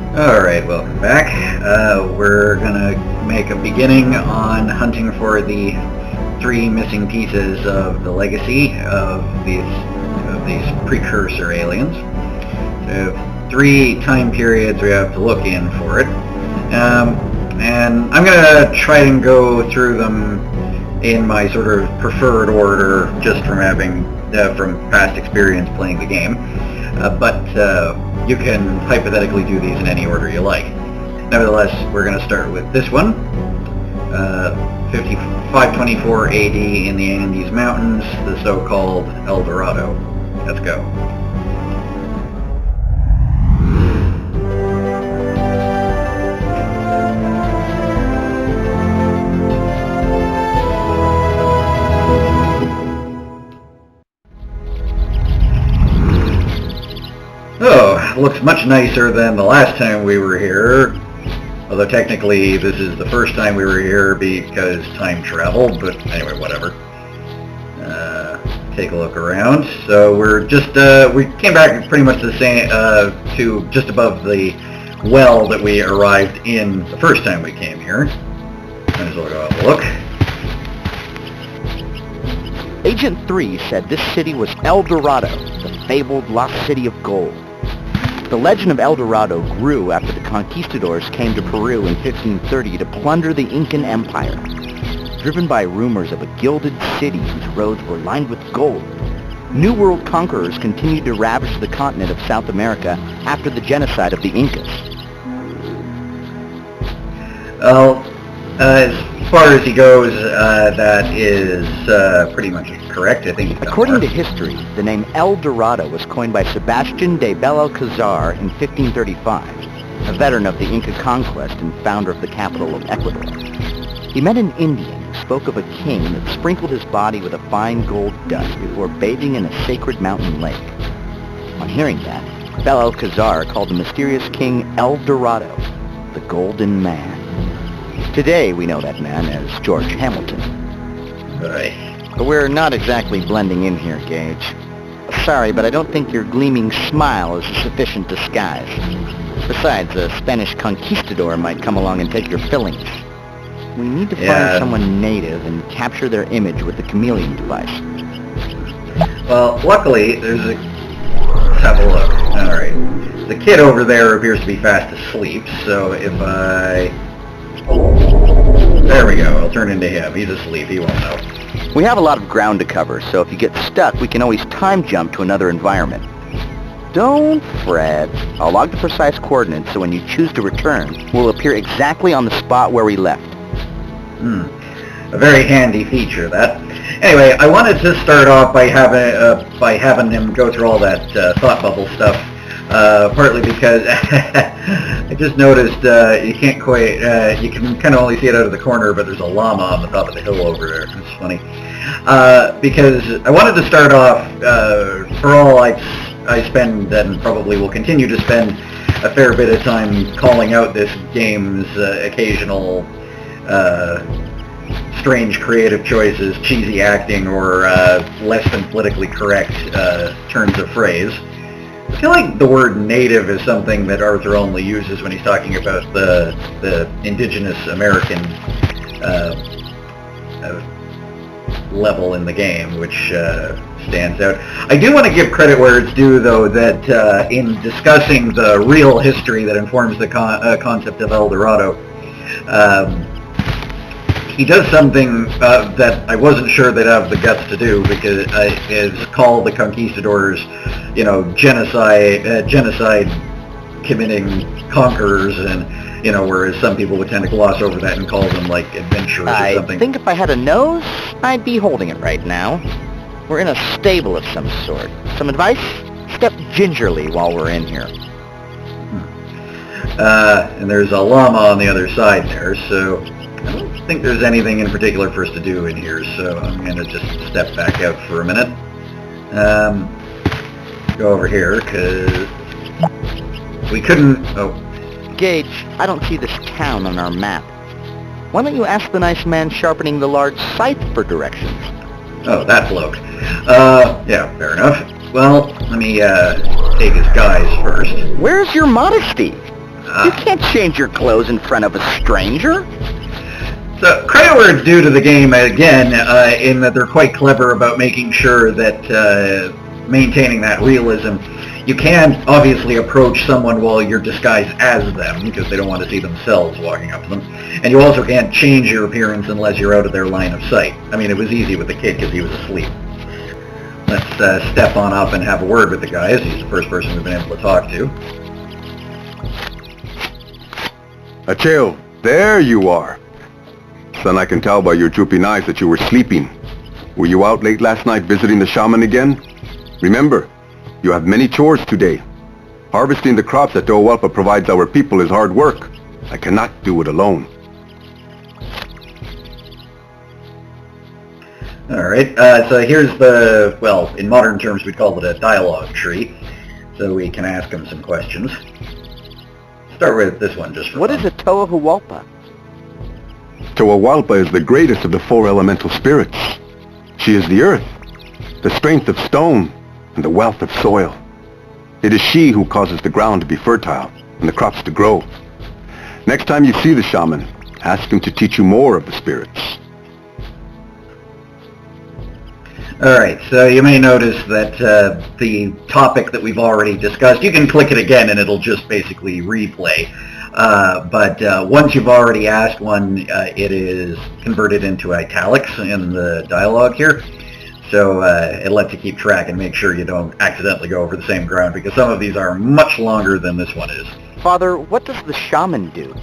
Alright, welcome back. We're gonna make a beginning on hunting for the three missing pieces of the legacy of these precursor aliens. So, three time periods we have to look in for it. And I'm gonna try and go through them in my sort of preferred order, just from having from past experience playing the game. But you can hypothetically do these in any order you like. Nevertheless, we're going to start with this one. 524 AD in the Andes Mountains, the so-called El Dorado. Let's go. Oh, looks much nicer than the last time we were here. Although technically this is the first time we were here because time travel, but anyway, whatever. Take a look around. So we're just, we came back pretty much the same, to just above the well that we arrived in the first time we came here. Might as well go have a look. Agent 3 said this city was El Dorado, the fabled lost city of gold. The legend of El Dorado grew after the conquistadors came to Peru in 1530 to plunder the Incan Empire. Driven by rumors of a gilded city whose roads were lined with gold, New World conquerors continued to ravage the continent of South America after the genocide of the Incas. Well, as far as he goes, that is pretty much correct. I think. According to history, the name El Dorado was coined by Sebastian de Belalcazar in 1535, a veteran of the Inca conquest and founder of the capital of Ecuador. He met an Indian who spoke of a king that sprinkled his body with a fine gold dust before bathing in a sacred mountain lake. On hearing that, Belalcazar called the mysterious king El Dorado, the Golden Man. Today we know that man as George Hamilton. Right. But we're not exactly blending in here, Gage. Sorry, but I don't think your gleaming smile is a sufficient disguise. Besides, a Spanish conquistador might come along and take your fillings. We need to find someone native and capture their image with the chameleon device. Well, luckily, there's a... Let's have a look. Alright. The kid over there appears to be fast asleep, so if I... There we go, I'll turn into him. He's asleep, he won't know. We have a lot of ground to cover, so if you get stuck, we can always time jump to another environment. Don't fret. I'll log the precise coordinates so when you choose to return, we'll appear exactly on the spot where we left. A very handy feature, that. Anyway, I wanted to start off by having him go through all that thought bubble stuff. Partly because I just noticed you can't quite, you can kind of only see it out of the corner, but there's a llama on the top of the hill over there. It's funny. Because I wanted to start off, for all I spend, and probably will continue to spend, a fair bit of time calling out this game's occasional strange creative choices, cheesy acting, or less than politically correct turns of phrase. I feel like the word native is something that Arthur only uses when he's talking about the indigenous American level in the game, which stands out. I do want to give credit where it's due, though, that in discussing the real history that informs the concept of El Dorado, he does something that I wasn't sure they'd have the guts to do, because is call the conquistadors, you know, genocide committing conquerors, and you know, whereas some people would tend to gloss over that and call them like adventurers or something. I think if I had a nose, I'd be holding it right now. We're in a stable of some sort. Some advice? Step gingerly while we're in here. And there's a llama on the other side there, so I don't think there's anything in particular for us to do in here, so I'm going to just step back out for a minute. Go over here, because we couldn't... Oh. Gage, I don't see this town on our map. Why don't you ask the nice man sharpening the large scythe for directions? Oh, that bloke. Yeah, fair enough. Well, let me take his guys first. Where's your modesty? You can't change your clothes in front of a stranger. So credit where it's due to the game again, in that they're quite clever about making sure that maintaining that realism. You can obviously approach someone while you're disguised as them because they don't want to see themselves walking up to them, and you also can't change your appearance unless you're out of their line of sight. I mean, it was easy with the kid because he was asleep. Let's step on up and have a word with the guy, as he's the first person we've been able to talk to. Acheo, there you are. Son, I can tell by your drooping eyes that you were sleeping. Were you out late last night visiting the shaman again? Remember, you have many chores today. Harvesting the crops that Doawalpa provides our people is hard work. I cannot do it alone. Alright, so here's the, well, in modern terms we'd call it a dialogue tree, so we can ask him some questions. Start with this one just for What fun. is a Toahualpa? Doawalpa is the greatest of the four elemental spirits. She is the earth, the strength of stone, and the wealth of soil. It is she who causes the ground to be fertile and the crops to grow. Next time you see the shaman, ask him to teach you more of the spirits. Alright, so you may notice that the topic that we've already discussed, you can click it again and it'll just basically replay. But once you've already asked one, it is converted into italics in the dialogue here. So it lets you keep track and make sure you don't accidentally go over the same ground, because some of these are much longer than this one is. Father, what does the shaman do?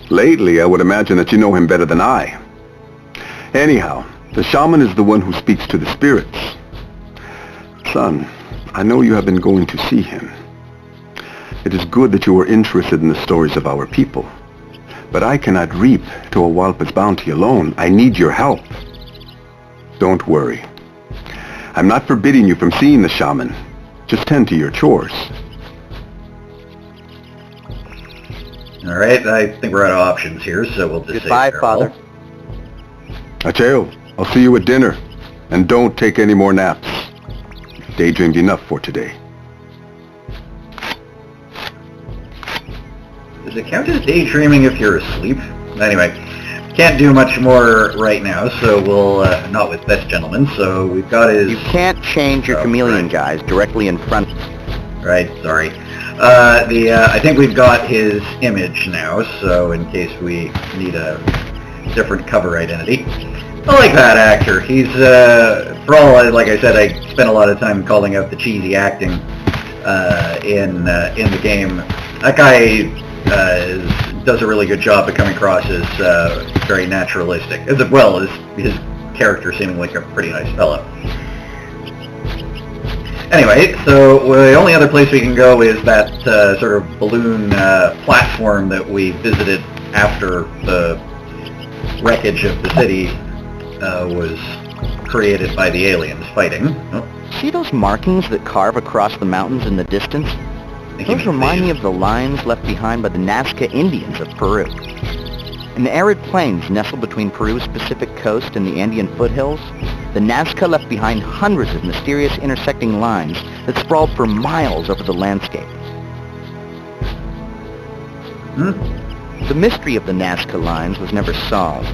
Lately, I would imagine that you know him better than I. Anyhow, the shaman is the one who speaks to the spirits. Son, I know you have been going to see him. It is good that you are interested in the stories of our people. But I cannot reap Doawalpa's bounty alone. I need your help. Don't worry. I'm not forbidding you from seeing the shaman. Just tend to your chores. Alright, I think we're out of options here, so we'll just Goodbye, say Father. Acheo, I'll see you at dinner. And don't take any more naps. You've daydreamed enough for today. Does it count as daydreaming if you're asleep? Anyway, can't do much more right now, so we'll, not with this gentleman, so we've got his... You can't change your chameleon guys directly in front. Right, sorry. I think we've got his image now, so in case we need a different cover identity. I like that actor. He's, for all, like I said, I spent a lot of time calling out the cheesy acting in the game. That guy does a really good job of coming across as very naturalistic, as well as his character seeming like a pretty nice fellow. Anyway, so the only other place we can go is that sort of balloon platform that we visited after the wreckage of the city was created by the aliens fighting. Oh. See those markings that carve across the mountains in the distance? Those remind me of the lines left behind by the Nazca Indians of Peru. In the arid plains nestled between Peru's Pacific coast and the Andean foothills, the Nazca left behind hundreds of mysterious intersecting lines that sprawled for miles over the landscape. The mystery of the Nazca lines was never solved.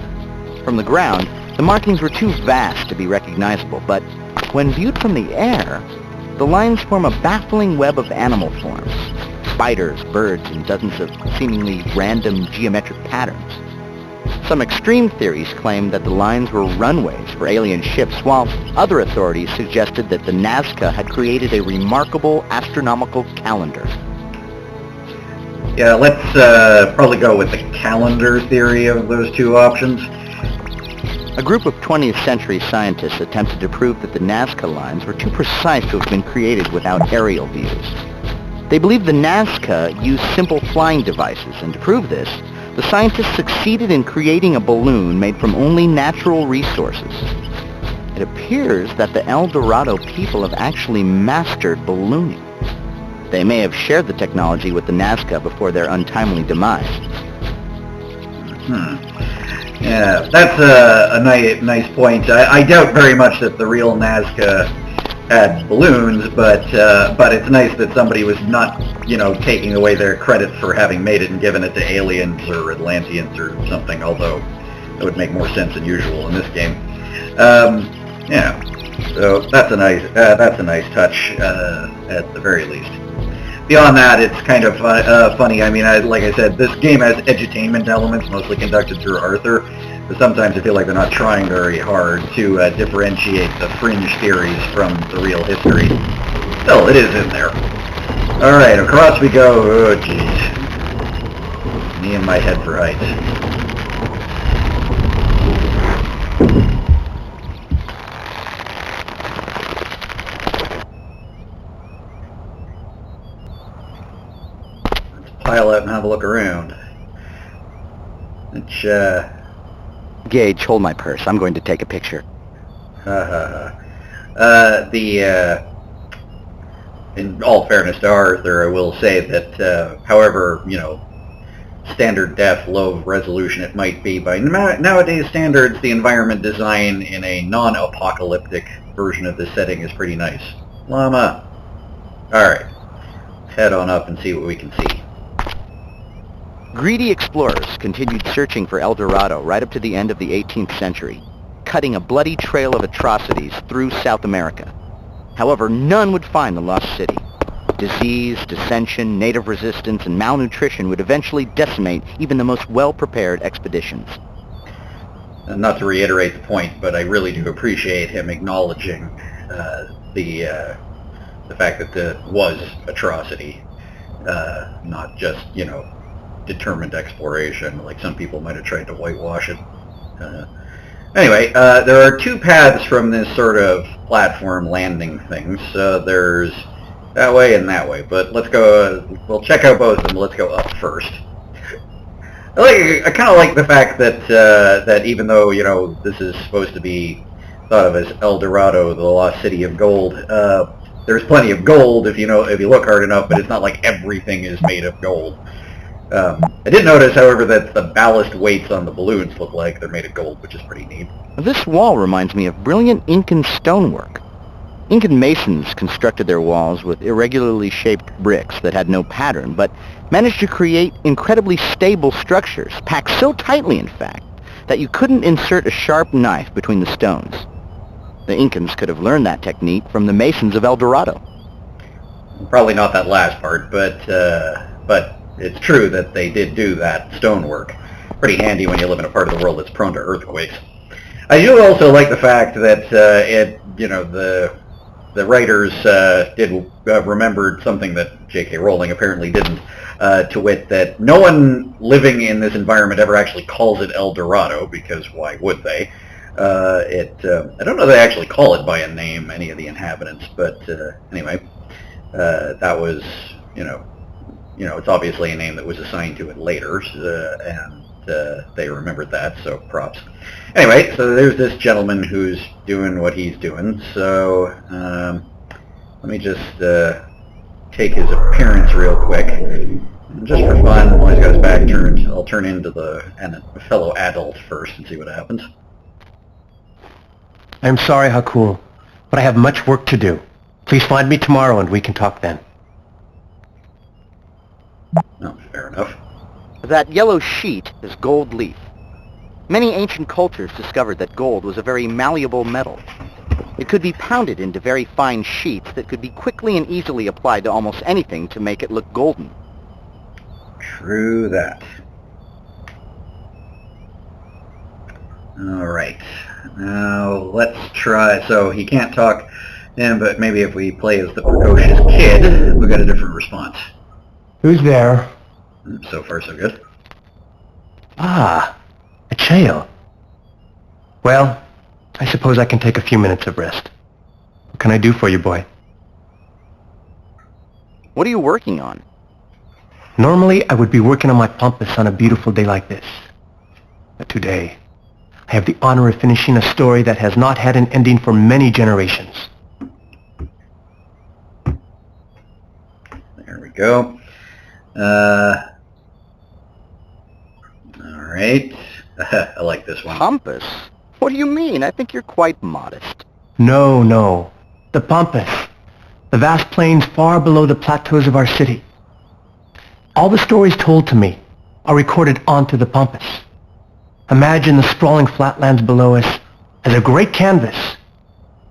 From the ground, the markings were too vast to be recognizable, but when viewed from the air, the lines form a baffling web of animal forms, spiders, birds, and dozens of seemingly random geometric patterns. Some extreme theories claim that the lines were runways for alien ships, while other authorities suggested that the Nazca had created a remarkable astronomical calendar. Yeah, let's probably go with the calendar theory of those two options. A group of 20th century scientists attempted to prove that the Nazca lines were too precise to have been created without aerial views. They believed the Nazca used simple flying devices, and to prove this, the scientists succeeded in creating a balloon made from only natural resources. It appears that the El Dorado people have actually mastered ballooning. They may have shared the technology with the Nazca before their untimely demise. Yeah, that's a nice point. I doubt very much that the real Nazca had balloons, but it's nice that somebody was not, taking away their credit for having made it and given it to aliens or Atlanteans or something, although that would make more sense than usual in this game. Yeah, so that's a nice touch at the very least. Beyond that, it's kind of funny. I mean, like I said, this game has edutainment elements, mostly conducted through Arthur, but sometimes I feel like they're not trying very hard to differentiate the fringe theories from the real history. Still, it is in there. Alright, across we go. Oh, jeez. Me and my head for height. Pile out and have a look around. Which, Gage, hold my purse. I'm going to take a picture. In all fairness to Arthur, I will say that, however, standard def, low resolution it might be by nowadays standards, the environment design in a non-apocalyptic version of this setting is pretty nice. Llama. Alright. Head on up and see what we can see. Greedy explorers continued searching for El Dorado right up to the end of the 18th century, cutting a bloody trail of atrocities through South America. However, none would find the lost city. Disease, dissension, native resistance, and malnutrition would eventually decimate even the most well-prepared expeditions. Not to reiterate the point, but I really do appreciate him acknowledging the fact that there was atrocity, not just, determined exploration, like some people might have tried to whitewash it. Anyway, there are two paths from this sort of platform landing thing. So there's that way and that way, but let's go, we'll check out both of them. Let's go up first. I kind of like the fact that that even though, this is supposed to be thought of as El Dorado, the lost city of gold, there's plenty of gold if you look hard enough, but it's not like everything is made of gold. I did notice, however, that the ballast weights on the balloons look like they're made of gold, which is pretty neat. This wall reminds me of brilliant Incan stonework. Incan masons constructed their walls with irregularly shaped bricks that had no pattern, but managed to create incredibly stable structures, packed so tightly, in fact, that you couldn't insert a sharp knife between the stones. The Incans could have learned that technique from the masons of El Dorado. Probably not that last part, but it's true that they did do that stonework. Pretty handy when you live in a part of the world that's prone to earthquakes. I do also like the fact that the writers remembered something that J.K. Rowling apparently didn't, to wit that no one living in this environment ever actually calls it El Dorado, because why would they? I don't know if they actually call it by a name, any of the inhabitants, but anyway, that was, it's obviously a name that was assigned to it later, and they remembered that, so props. Anyway, so there's this gentleman who's doing what he's doing, so let me just take his appearance real quick. And just for fun, while he's got his back turned, I'll turn into a fellow adult first and see what happens. I'm sorry, Hakul, but I have much work to do. Please find me tomorrow and we can talk then. Oh, fair enough. That yellow sheet is gold leaf. Many ancient cultures discovered that gold was a very malleable metal. It could be pounded into very fine sheets that could be quickly and easily applied to almost anything to make it look golden. True that. Alright. Now, let's try... So, he can't talk then, but maybe if we play as the precocious kid, we'll get a different response. Who's there? So far, so good. Ah, a jail. Well, I suppose I can take a few minutes of rest. What can I do for you, boy? What are you working on? Normally, I would be working on my pampas on a beautiful day like this. But today, I have the honor of finishing a story that has not had an ending for many generations. There we go. Alright. I like this one. Pompous? What do you mean? I think you're quite modest. No. The Pampas, the vast plains far below the plateaus of our city. All the stories told to me are recorded onto the Pampas. Imagine the sprawling flatlands below us as a great canvas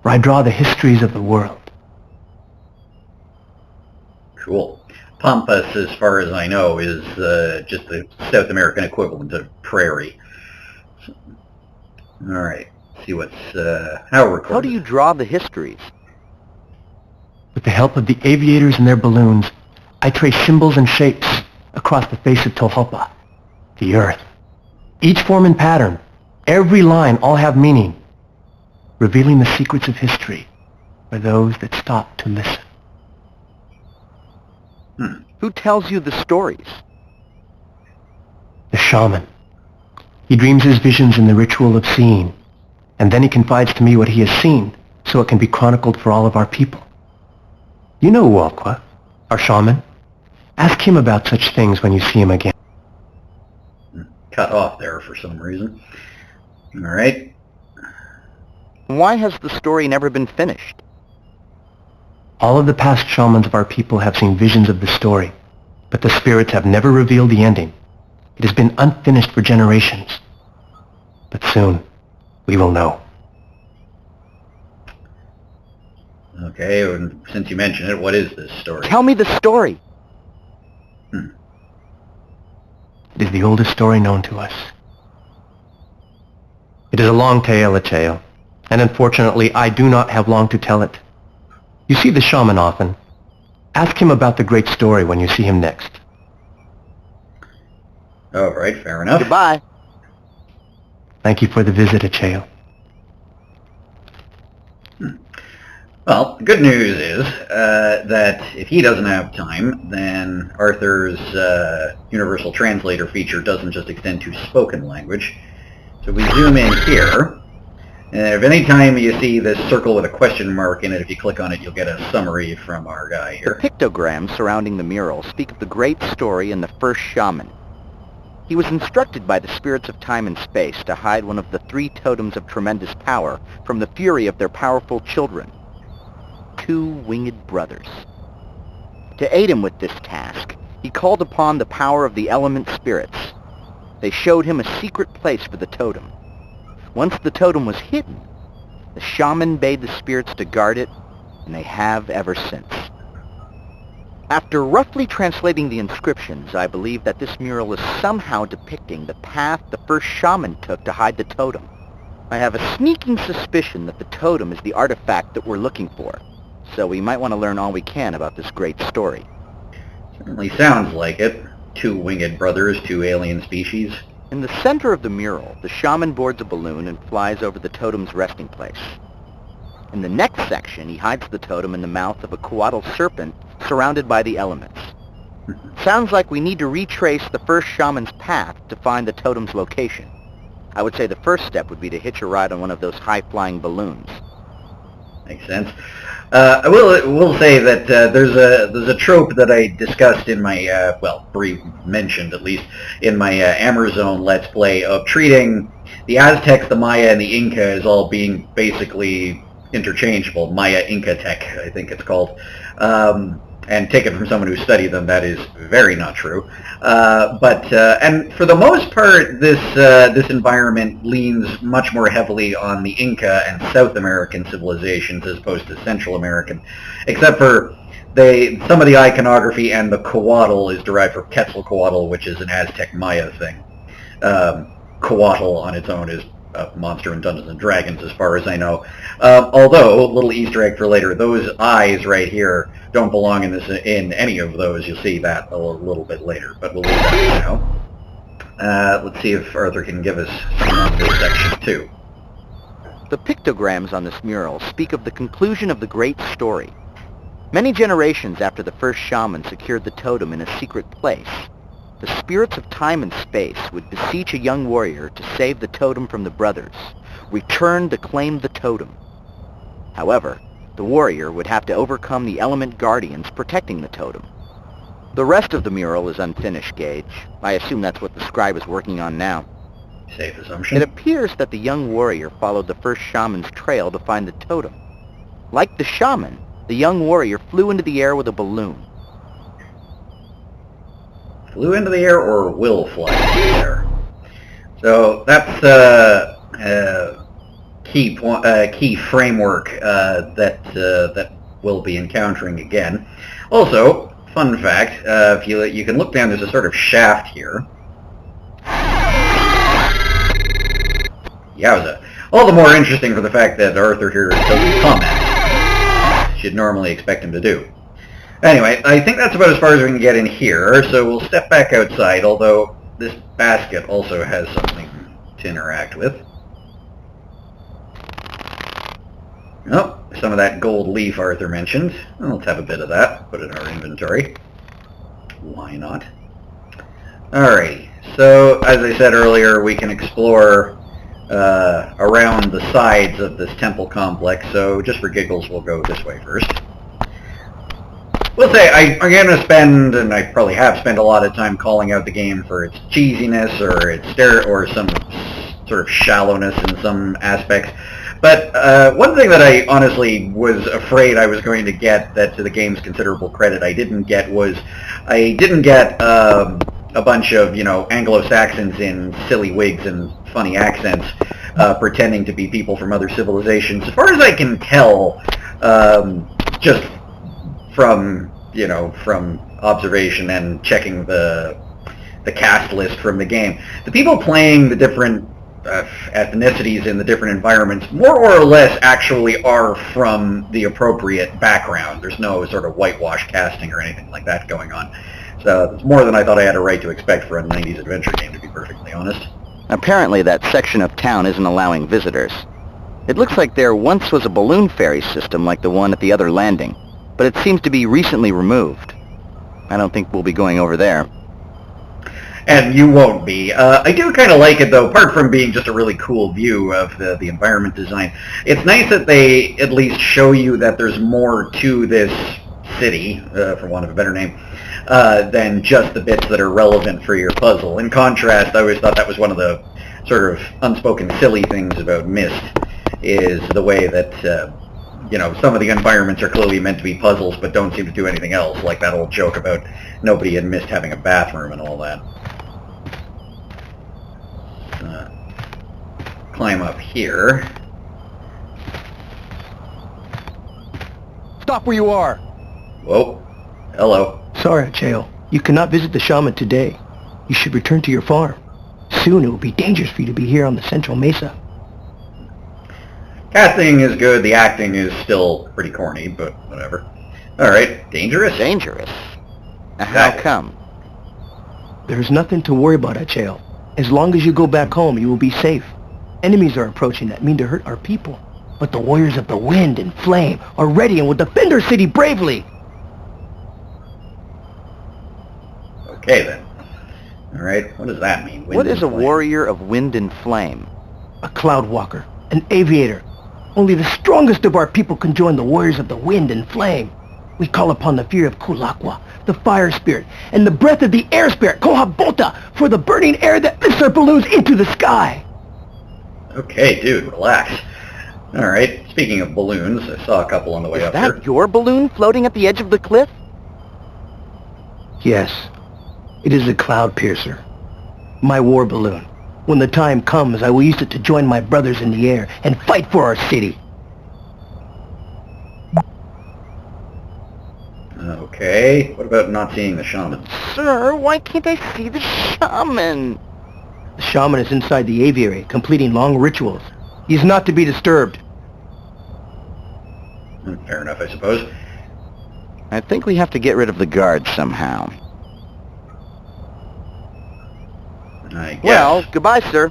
where I draw the histories of the world. Cool. Pampas, as far as I know, is just the South American equivalent of prairie. All right. See what's how recorded. How do you draw the histories? With the help of the aviators and their balloons, I trace symbols and shapes across the face of Tohopa, the earth. Each form and pattern, every line, all have meaning, revealing the secrets of history for those that stop to listen. Who tells you the stories? The shaman. He dreams his visions in the ritual of seeing, and then he confides to me what he has seen, so it can be chronicled for all of our people. You know Walqua, our shaman. Ask him about such things when you see him again. Cut off there for some reason. All right. Why has the story never been finished? All of the past shamans of our people have seen visions of the story, but the spirits have never revealed the ending. It has been unfinished for generations. But soon, we will know. Okay, and since you mentioned it, what is this story? Tell me the story. It is the oldest story known to us. It is a long tale, Acheo, and unfortunately I do not have long to tell it. You see the shaman often. Ask him about the great story when you see him next. All right, fair enough. Goodbye. Thank you for the visit, Acheo. Well, the good news is that if he doesn't have time, then Arthur's universal translator feature doesn't just extend to spoken language. So we zoom in here, and if any time you see this circle with a question mark in it, if you click on it, you'll get a summary from our guy The here. pictograms surrounding the mural speak of the great story in the first shaman. He was instructed by the spirits of time and space to hide one of the 3 totems of tremendous power from the fury of their powerful children, 2 winged brothers. To aid him with this task, he called upon the power of the element spirits. They showed him a secret place for the totem. Once the totem was hidden, the shaman bade the spirits to guard it, and they have ever since. After roughly translating the inscriptions, I believe that this mural is somehow depicting the path the first shaman took to hide the totem. I have a sneaking suspicion that the totem is the artifact that we're looking for, so we might want to learn all we can about this great story. Certainly sounds like it. 2 winged brothers, 2 alien species. In the center of the mural, the shaman boards a balloon and flies over the totem's resting place. In the next section, he hides the totem in the mouth of a coatl serpent surrounded by the elements. Sounds like we need to retrace the first shaman's path to find the totem's location. I would say the first step would be to hitch a ride on one of those high-flying balloons. Makes sense. I will say that there's a trope that I discussed in my mentioned at least in my Amazon Let's Play of treating the Aztecs, the Maya, and the Inca as all being basically interchangeable. Maya Inca tech, I think it's called. And take it from someone who studied them, that is very not true. And for the most part, this environment leans much more heavily on the Inca and South American civilizations as opposed to Central American, except for some of the iconography and the coatl is derived from Quetzalcoatl, which is an Aztec Maya thing. Coatl on its own is a monster in Dungeons and Dragons, as far as I know. Although, little Easter egg for later, those eyes right here don't belong in any of those. You'll see that a little bit later, but we'll leave that for now. Let's see if Arthur can give us some on this section too. The pictograms on this mural speak of the conclusion of the great story. Many generations after the first shaman secured the totem in a secret place, the spirits of time and space would beseech a young warrior to save the totem from the brothers, return to claim the totem. However, the warrior would have to overcome the element guardians protecting the totem. The rest of the mural is unfinished, Gage. I assume that's what the scribe is working on now. Safe assumption. It appears that the young warrior followed the first shaman's trail to find the totem. Like the shaman, the young warrior flew into the air with a balloon. Flew into the air or will fly into the air. So that's key framework that we'll be encountering again. Also, fun fact, if you can look down, there's a sort of shaft here. Yowza. All the more interesting for the fact that Arthur here doesn't comment. You'd normally expect him to do. Anyway, I think that's about as far as we can get in here, so we'll step back outside, although this basket also has something to interact with. Oh, some of that gold leaf Arthur mentioned. Well, let's have a bit of that, put it in our inventory. Why not? Alrighty, so as I said earlier, we can explore around the sides of this temple complex, so just for giggles we'll go this way first. We'll say I'm going to spend, and I probably have spent a lot of time calling out the game for its cheesiness or its or some sort of shallowness in some aspects. But one thing that I honestly was afraid I was going to get, that to the game's considerable credit I didn't get, was I didn't get a bunch of, Anglo-Saxons in silly wigs and funny accents pretending to be people from other civilizations. As far as I can tell, just from observation and checking the cast list from the game, the people playing the different ethnicities in the different environments more or less actually are from the appropriate background. There's no sort of whitewash casting or anything like that going on. So it's more than I thought I had a right to expect for a 90s adventure game, to be perfectly honest. Apparently that section of town isn't allowing visitors. It looks like there once was a balloon ferry system like the one at the other landing, but it seems to be recently removed. I don't think we'll be going over there. And you won't be. I do kind of like it, though, apart from being just a really cool view of the environment design. It's nice that they at least show you that there's more to this city, for want of a better name, than just the bits that are relevant for your puzzle. In contrast, I always thought that was one of the sort of unspoken silly things about Myst, is the way that, some of the environments are clearly meant to be puzzles but don't seem to do anything else, like that old joke about nobody in Myst having a bathroom and all that. Climb up here. Stop where you are! Whoa. Hello. Sorry, Cheo. You cannot visit the shaman today. You should return to your farm. Soon it will be dangerous for you to be here on the central mesa. Casting is good, the acting is still pretty corny, but whatever. Alright, dangerous? Dangerous? How come? There's nothing to worry about, Cheo. As long as you go back home, you will be safe. Enemies are approaching that mean to hurt our people. But the warriors of the wind and flame are ready and will defend our city bravely. Okay then. Alright, what does that mean? What is a warrior of wind and flame? A cloud walker, an aviator. Only the strongest of our people can join the warriors of the wind and flame. We call upon the fear of Kulakwa, the fire spirit, and the breath of the air spirit, Kohabota, for the burning air that lifts our balloons into the sky. Okay, dude, relax. Alright, speaking of balloons, I saw a couple on the way up here. Is that your balloon floating at the edge of the cliff? Yes, it is a cloud piercer. My war balloon. When the time comes, I will use it to join my brothers in the air and fight for our city. Okay, what about not seeing the shaman? Sir, why can't I see the shaman? The shaman is inside the aviary, completing long rituals. He is not to be disturbed. Fair enough, I suppose. I think we have to get rid of the guard somehow. I guess. Well, goodbye, sir.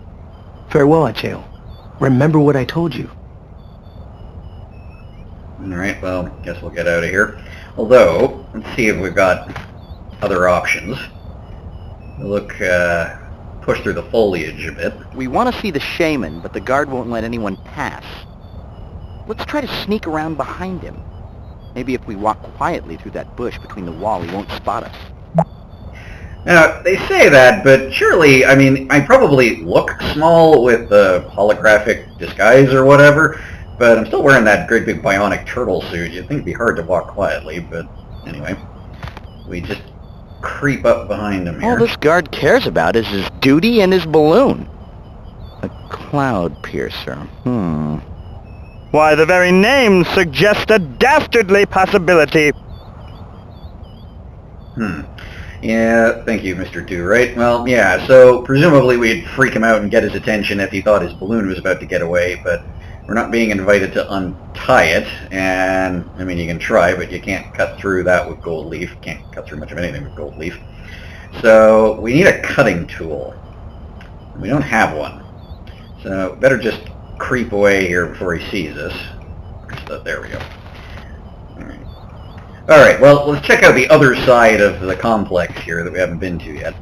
Farewell, Acheo. Remember what I told you. Alright, well, guess we'll get out of here. Although, let's see if we've got other options. Look, push through the foliage a bit. We want to see the shaman, but the guard won't let anyone pass. Let's try to sneak around behind him. Maybe if we walk quietly through that bush between the wall, he won't spot us. Now, they say that, but surely, I probably look small with the holographic disguise or whatever, but I'm still wearing that great big bionic turtle suit. You'd think it'd be hard to walk quietly, but anyway. We just creep up behind him here. All this guard cares about is his duty and his balloon. A cloud piercer. Why, the very name suggests a dastardly possibility. Yeah, thank you, Mr. Do, right? Well, yeah, so presumably we'd freak him out and get his attention if he thought his balloon was about to get away, but we're not being invited to untie it, and, I mean, you can try, but you can't cut through that with gold leaf. Can't cut through much of anything with gold leaf. So, we need a cutting tool. We don't have one. So, better just creep away here before he sees us. So, there we go. Alright, well, let's check out the other side of the complex here that we haven't been to yet.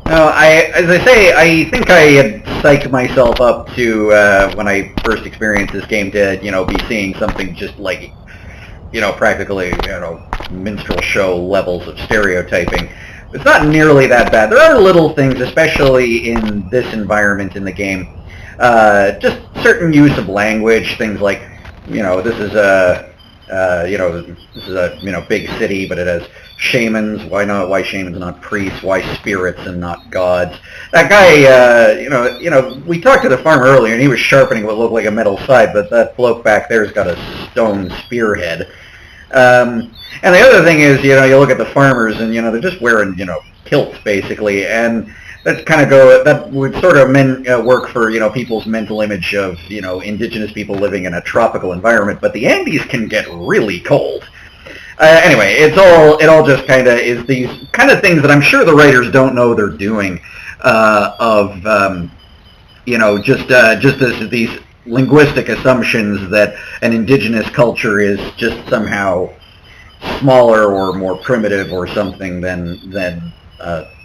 Now, as I say, I think I had psyched myself up to, when I first experienced this game, to, be seeing something just like, practically, minstrel show levels of stereotyping. It's not nearly that bad. There are little things, especially in this environment in the game, just certain use of language, things like, this is a big city, but it has shamans. Why not? Why shamans, not priests? Why spirits and not gods? That guy, we talked to the farmer earlier, and he was sharpening what looked like a metal scythe, but that bloke back there's got a stone spearhead. And the other thing is, you look at the farmers, and they're just wearing, kilts basically, and that would sort of work for, people's mental image of, indigenous people living in a tropical environment, but the Andes can get really cold. Anyway, it all just kind of is these kind of things that I'm sure the writers don't know they're doing, just these linguistic assumptions that an indigenous culture is just somehow smaller or more primitive or something than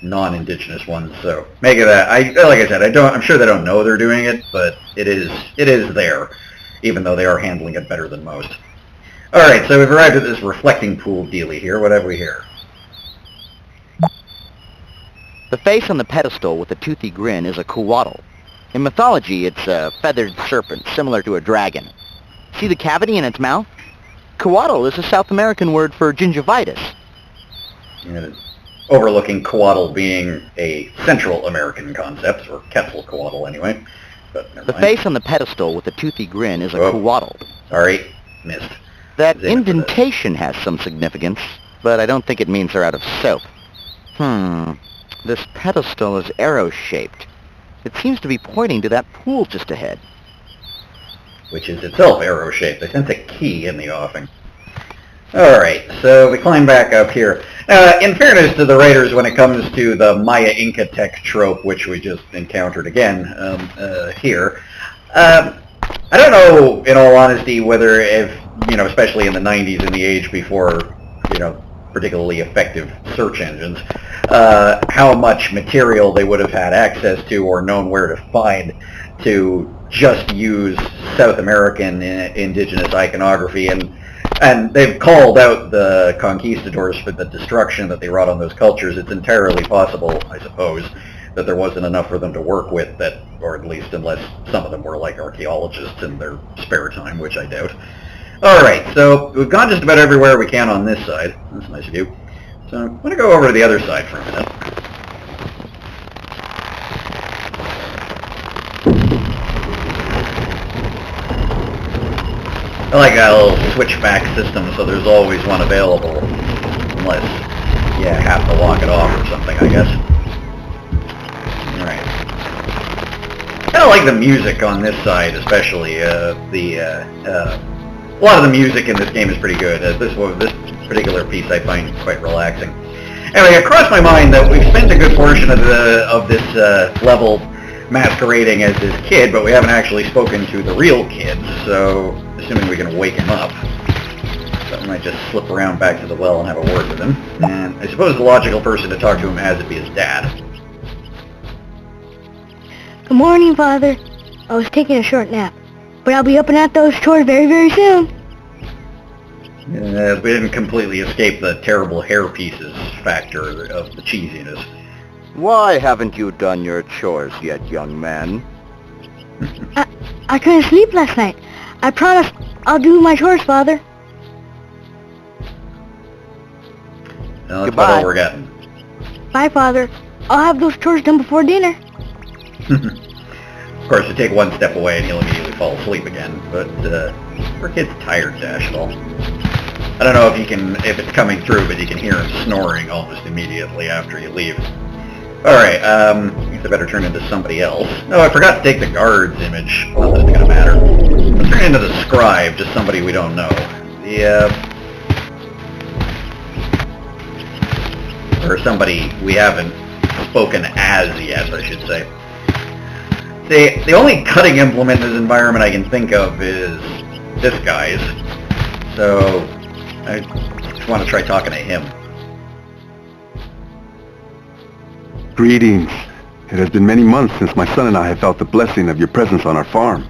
non-indigenous ones. So make of that. Like I said, I'm sure they don't know they're doing it, but it is there, even though they are handling it better than most. All right, so we've arrived at this reflecting pool dealy here. What have we here? The face on the pedestal with the toothy grin is a coatl. In mythology, it's a feathered serpent, similar to a dragon. See the cavity in its mouth? Coatl is a South American word for gingivitis. Yeah, overlooking coatl being a Central American concept, or Quetzalcoatl anyway. But never the mind. Face on the pedestal with the toothy grin is a coatl. Sorry, missed. That indentation has some significance, but I don't think it means they're out of soap. This pedestal is arrow-shaped. It seems to be pointing to that pool just ahead. Which is itself arrow-shaped. They sent a key in the offing. Alright, so we climb back up here. In fairness to the writers, when it comes to the Maya Inca tech trope, which we just encountered again here, I don't know, in all honesty, whether if, especially in the 90s, in the age before, particularly effective search engines, how much material they would have had access to or known where to find to just use South American indigenous iconography, and they've called out the conquistadors for the destruction that they wrought on those cultures. It's entirely possible, I suppose, that there wasn't enough for them to work with, that, or at least unless some of them were like archaeologists in their spare time, which I doubt. Alright, so we've gone just about everywhere we can on this side. That's nice of you. So I'm going to go over to the other side for a minute. I like that little switchback system, so there's always one available, unless you have to lock it off or something, I guess. Alright. I kind of like the music on this side, especially. A lot of the music in this game is pretty good. This particular piece I find quite relaxing. Anyway, it crossed my mind that we've spent a good portion of this level masquerading as this kid, but we haven't actually spoken to the real kid, so assuming we can wake him up, so I might just slip around back to the well and have a word with him. And I suppose the logical person to talk to him has to be his dad. Good morning, Father. I was taking a short nap, but I'll be up and at those chores very, very soon. We didn't completely escape the terrible hair pieces factor of the cheesiness. Why haven't you done your chores yet, young man? I couldn't sleep last night. I promise I'll do my chores, Father. Well, that's about Goodbye. all we're getting. Bye, Father. I'll have those chores done before dinner. Of course, you take one step away and he'll immediately fall asleep again, but poor kid's tired, Dashiell. I don't know if it's coming through, but you can hear him snoring almost immediately after you leave. Alright, I guess I better turn into somebody else. No, I forgot to take the guard's image. Not that it's gonna matter. Let's turn into the scribe, just somebody we don't know. Or somebody we haven't spoken as yet, I should say. The only cutting implement in this environment I can think of is this guy's. So I just want to try talking to him. Greetings. It has been many months since my son and I have felt the blessing of your presence on our farm.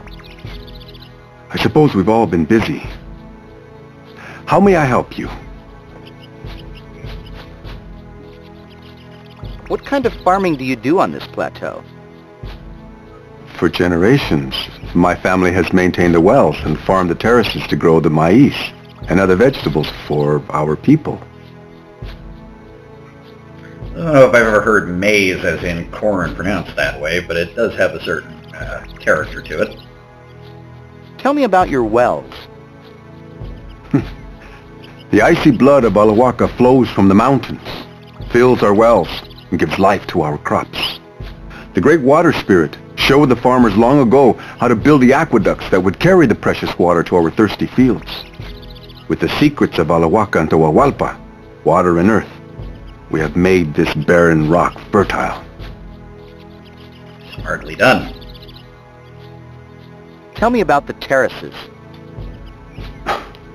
I suppose we've all been busy. How may I help you? What kind of farming do you do on this plateau? For generations, my family has maintained the wells and farmed the terraces to grow the maize and other vegetables for our people. I don't know if I've ever heard maize as in corn pronounced that way, but it does have a certain character to it. Tell me about your wells. The icy blood of Alawaka flows from the mountains, fills our wells, and gives life to our crops. The great water spirit showed the farmers long ago how to build the aqueducts that would carry the precious water to our thirsty fields. With the secrets of Alawaka and Tawahualpa, water and earth, we have made this barren rock fertile. Smartly done. Tell me about the terraces.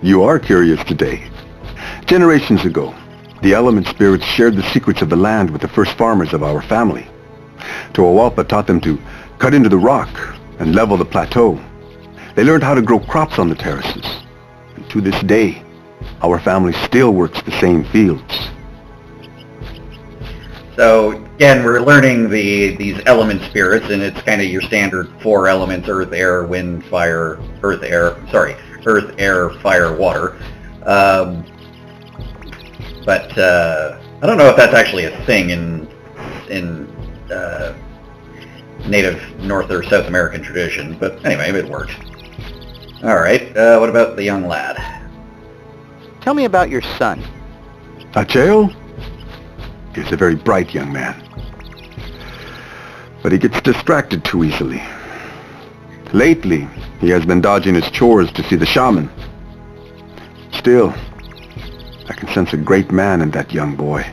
You are curious today. Generations ago, the element spirits shared the secrets of the land with the first farmers of our family. Tawahualpa taught them to cut into the rock and level the plateau. They learned how to grow crops on the terraces. And to this day, our family still works the same fields. So again, we're learning these element spirits, and it's kind of your standard 4 elements: earth, air, wind, fire, earth, air, fire, water. But I don't know if that's actually a thing in native North or South American tradition, but anyway, it works. Alright, what about the young lad? Tell me about your son. Acheo? He's a very bright young man. But he gets distracted too easily. Lately, he has been dodging his chores to see the shaman. Still, I can sense a great man in that young boy.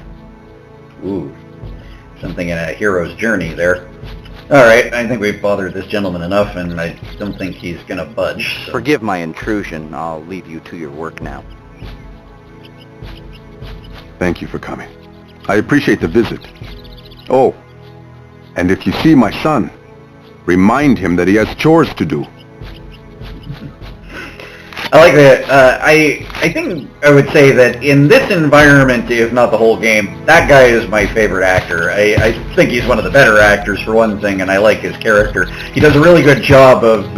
Ooh, something in a hero's journey there. Alright, I think we've bothered this gentleman enough, and I don't think he's gonna budge. So. Forgive my intrusion. I'll leave you to your work now. Thank you for coming. I appreciate the visit. Oh, and if you see my son, remind him that he has chores to do. I like that. I think I would say that in this environment, if not the whole game, that guy is my favorite actor. I think he's one of the better actors for one thing, and I like his character. He does a really good job of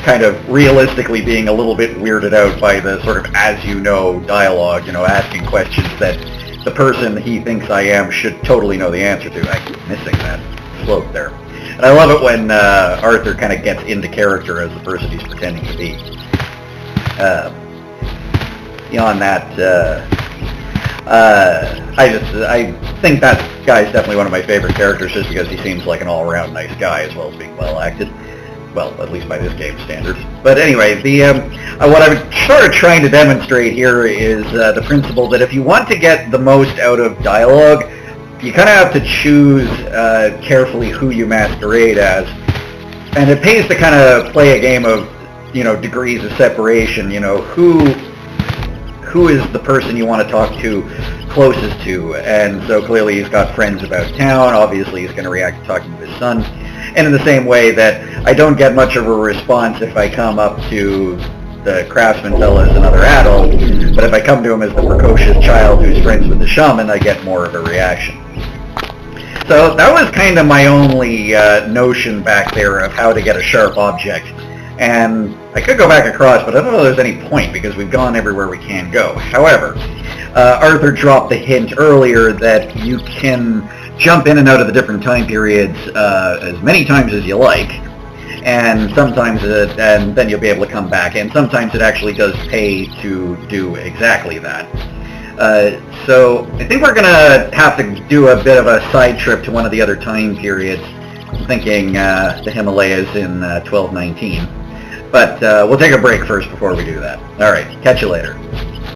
kind of realistically being a little bit weirded out by the sort of as-you-know dialogue, asking questions that the person he thinks I am should totally know the answer to. I keep missing that slope there. And I love it when Arthur kind of gets into character as the person he's pretending to be. Beyond that, I think that guy's definitely one of my favorite characters just because he seems like an all-around nice guy as well as being well-acted. Well, at least by this game's standards. But anyway, what I'm sort of trying to demonstrate here is the principle that if you want to get the most out of dialogue, you kind of have to choose carefully who you masquerade as. And it pays to kind of play a game of, degrees of separation, who is the person you want to talk to closest to. And so clearly he's got friends about town, obviously he's going to react to talking to his son. And in the same way that I don't get much of a response if I come up to the craftsman fella as another adult, but if I come to him as the precocious child who's friends with the shaman, I get more of a reaction. So that was kind of my only notion back there of how to get a sharp object. And I could go back across, but I don't know if there's any point because we've gone everywhere we can go. However, Arthur dropped the hint earlier that you can jump in and out of the different time periods as many times as you like, and sometimes and then you'll be able to come back, and sometimes it actually does pay to do exactly that. So I think we're going to have to do a bit of a side trip to one of the other time periods. I'm thinking the Himalayas in 1219. But we'll take a break first before we do that. All right, catch you later.